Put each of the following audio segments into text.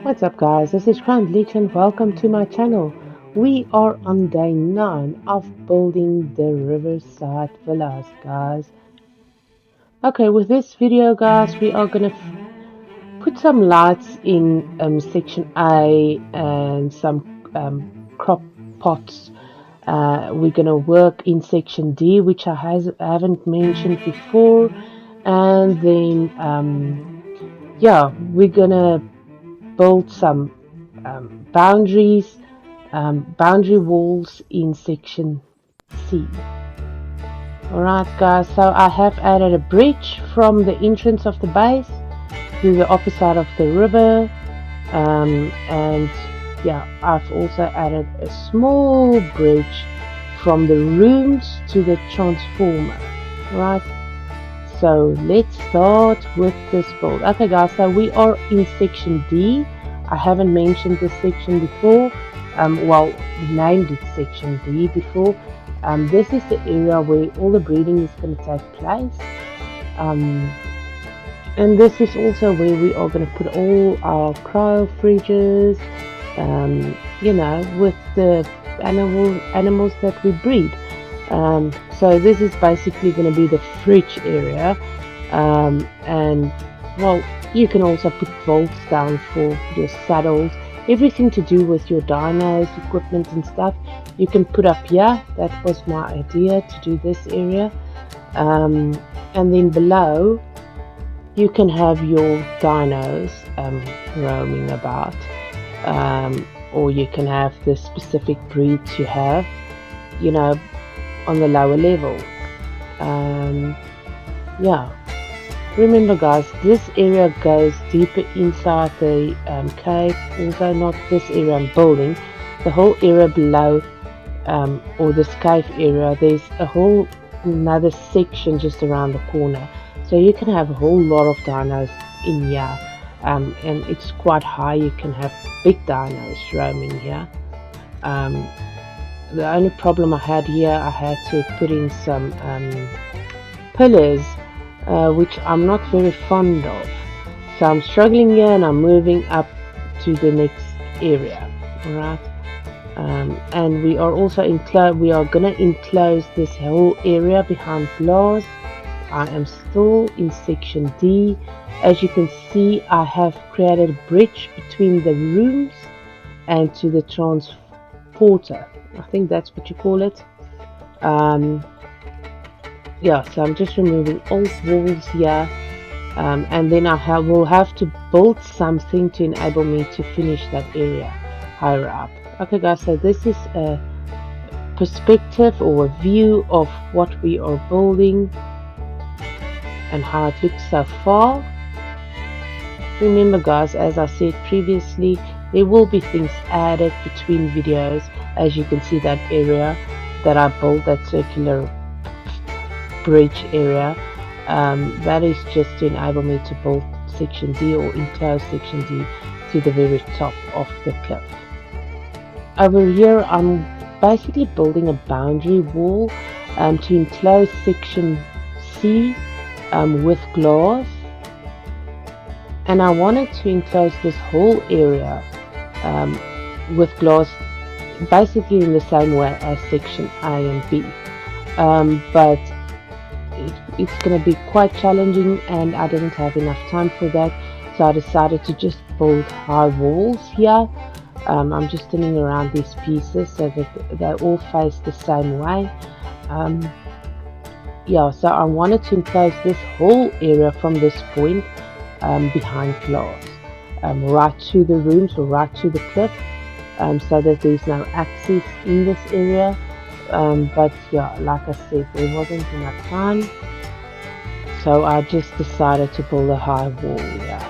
What's up guys, this is Grand Leech and welcome to my channel. We are on day 9 of building the Riverside Villas guys. Okay, with this video guys, we are gonna put some lights in section A and some crop pots. We're gonna work in section D, which I haven't mentioned before, and then yeah, we're gonna build some boundary walls in section C. Alright guys, so I have added a bridge from the entrance of the base to the opposite side of the river, and yeah, I've also added a small bridge from the rooms to the transformer. Right, so let's start with this build. Okay guys, so we are in section D. I haven't mentioned this section before, well, named it section D before. This is the area where all the breeding is going to take place, and this is also where we are going to put all our cryo fridges, you know, with the animals that we breed. So this is basically going to be the fridge area, and well, you can also put vaults down for your saddles, everything to do with your dinos, equipment and stuff you can put up here. That was my idea, to do this area, and then below you can have your dinos roaming about, or you can have the specific breeds you have, you know, on the lower level. Yeah, remember guys, this area goes deeper inside the cave. Also not this area I'm building, the whole area below, or this cave area, there's a whole another section just around the corner, so you can have a whole lot of dinos in here, and it's quite high. You can have big dinos roaming here. The only problem I had here, I had to put in some pillars, which I'm not very fond of, so I'm struggling here and I'm moving up to the next area. Alright, and we are also gonna enclose this whole area behind glass. I am still in section D. As you can see, I have created a bridge between the rooms and to the transporter. I think that's what you call it. Yeah, so I'm just removing all walls here, and then I will have to build something to enable me to finish that area higher up. Okay guys, so this is a perspective or a view of what we are building and how it looks so far. Remember guys, as I said previously, there will be things added between videos. As you can see, that area that I built, that circular bridge area, that is just to enable me to build section D or enclose section D to the very top of the cliff. Over here I'm basically building a boundary wall to enclose section C with glass, and I wanted to enclose this whole area with glass, basically in the same way as section A and B, but it's going to be quite challenging and I didn't have enough time for that, so I decided to just build high walls here. I'm just turning around these pieces so that they all face the same way. Yeah, so I wanted to enclose this whole area from this point behind glass, right to the rooms or right to the cliff, so that there's no access in this area. But yeah, like I said, there wasn't enough time, so I just decided to build a high wall here.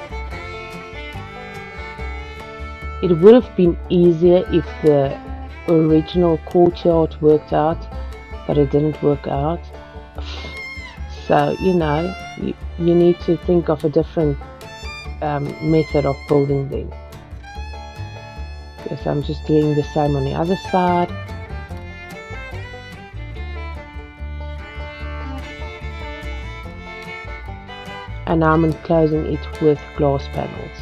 It would have been easier if the original courtyard worked out, but it didn't work out. So, you know, you need to think of a different method of building them. Yes, I'm just doing the same on the other side. And now I'm enclosing it with glass panels.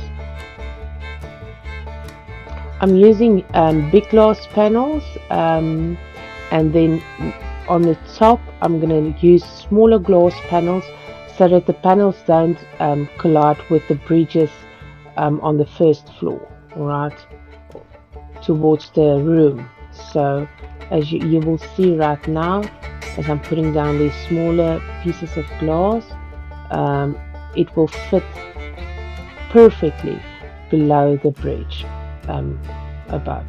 I'm using big glass panels, and then on the top I'm going to use smaller glass panels so that the panels don't collide with the bridges on the first floor, right, towards the room. So as you will see right now, as I'm putting down these smaller pieces of glass, it will fit perfectly below the bridge above.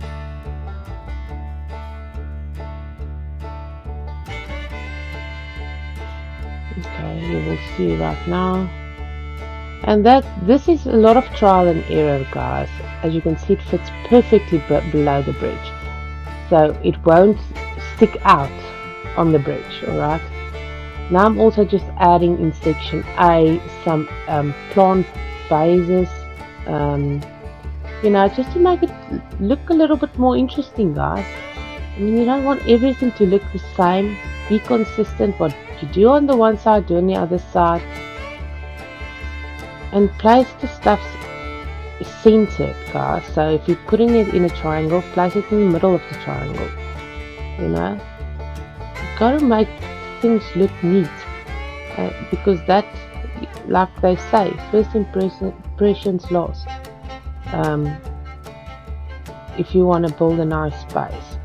Okay, you will see right now. And this is a lot of trial and error, guys. As you can see, it fits perfectly below the bridge, so it won't stick out on the bridge. Alright, now I'm also just adding in section A some plant bases, you know, just to make it look a little bit more interesting, guys. I mean, you don't want everything to look the same. Be consistent. What you do on the one side, do on the other side, and place the stuff centered, guys. So if you're putting it in a triangle, place it in the middle of the triangle. You know, you've got to make things look neat, because that, like they say, first impressions last. If you want to build a nice space,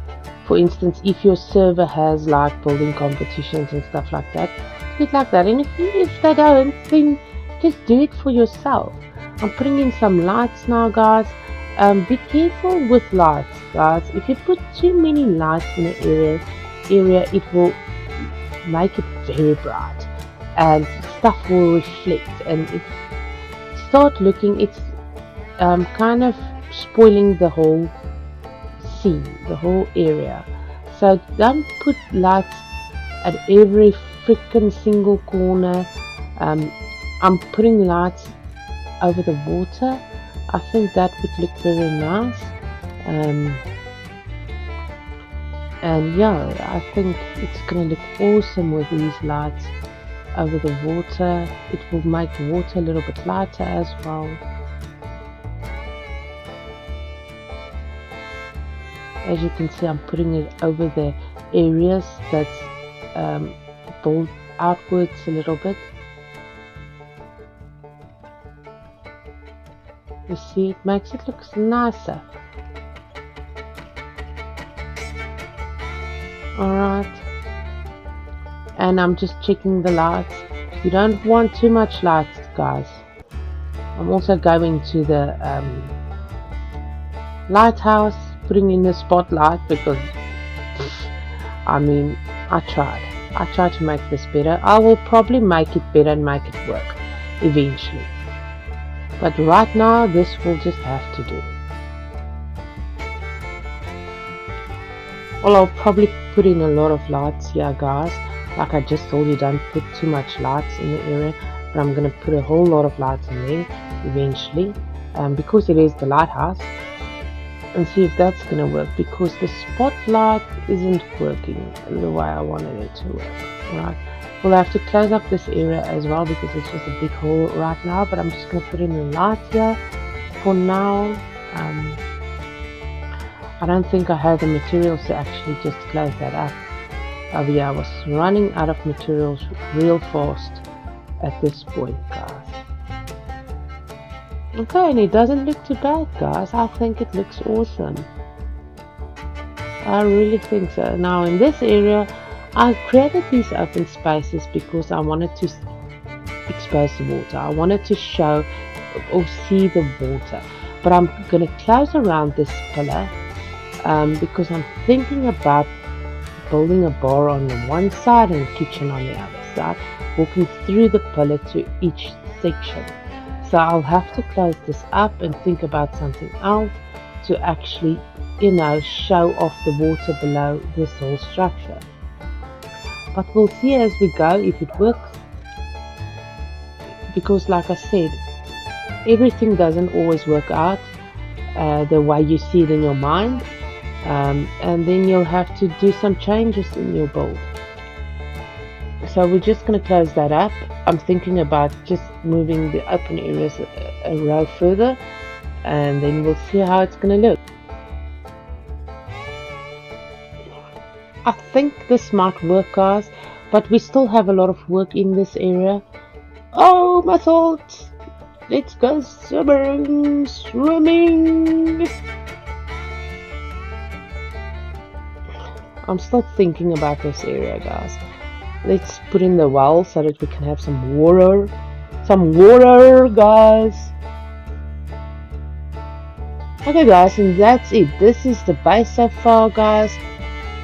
for instance, if your server has like building competitions and stuff like that, do it like that. And if they don't, then just do it for yourself. I'm putting in some lights now, guys. Be careful with lights, guys. If you put too many lights in the area, it will make it very bright and stuff will reflect, and it start looking, it's kind of spoiling the whole scene, the whole area. So don't put lights at every freaking single corner. I'm putting lights over the water. I think that would look very nice. And yeah, I think it's gonna look awesome with these lights over the water. It will make the water a little bit lighter as well. As you can see, I'm putting it over the areas that's pulled outwards a little bit. You see, it makes it look nicer. Alright, and I'm just checking the lights. You don't want too much lights, guys. I'm also going to the lighthouse, putting in the spotlight, because I mean, I tried to make this better. I will probably make it better and make it work eventually, but right now this will just have to do. Well, I'll probably put in a lot of lights here, guys. Like I just told you, don't put too much lights in the area, but I'm going to put a whole lot of lights in there eventually, because it is the lighthouse, and see if that's going to work, because the spotlight isn't working the way I wanted it to work. Right, we'll have to close up this area as well, because it's just a big hole right now, but I'm just going to put in a light here for now. I don't think I have the materials to actually just close that up. Oh yeah, I was running out of materials real fast at this point, guys. Okay, and it doesn't look too bad, guys. I think it looks awesome. I really think so. Now in this area, I created these open spaces because I wanted to expose the water. I wanted to show or see the water. But I'm going to close around this pillar, because I'm thinking about building a bar on the one side and a kitchen on the other side, walking through the pillar to each section. So I'll have to close this up and think about something else to actually, you know, show off the water below this whole structure. But we'll see as we go if it works, because like I said, everything doesn't always work out the way you see it in your mind. And then you'll have to do some changes in your build. So we're just going to close that up. I'm thinking about just moving the open areas a row further, and then we'll see how it's going to look. I think this might work, guys, but we still have a lot of work in this area. Oh, my thoughts! Let's go swimming, swimming! I'm still thinking about this area, guys. Let's put in the well so that we can have some water. Some water, guys! Okay, guys, and that's it. This is the base so far, guys.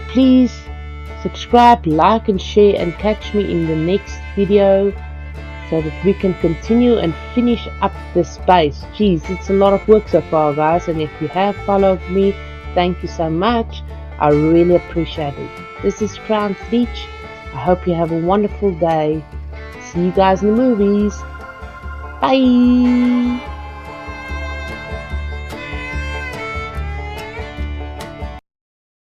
Please subscribe, like, and share, and catch me in the next video so that we can continue and finish up this base. Jeez, it's a lot of work so far, guys, and if you have followed me, thank you so much. I really appreciate it. This is Crown Fleech. I hope you have a wonderful day. See you guys in the movies. Bye.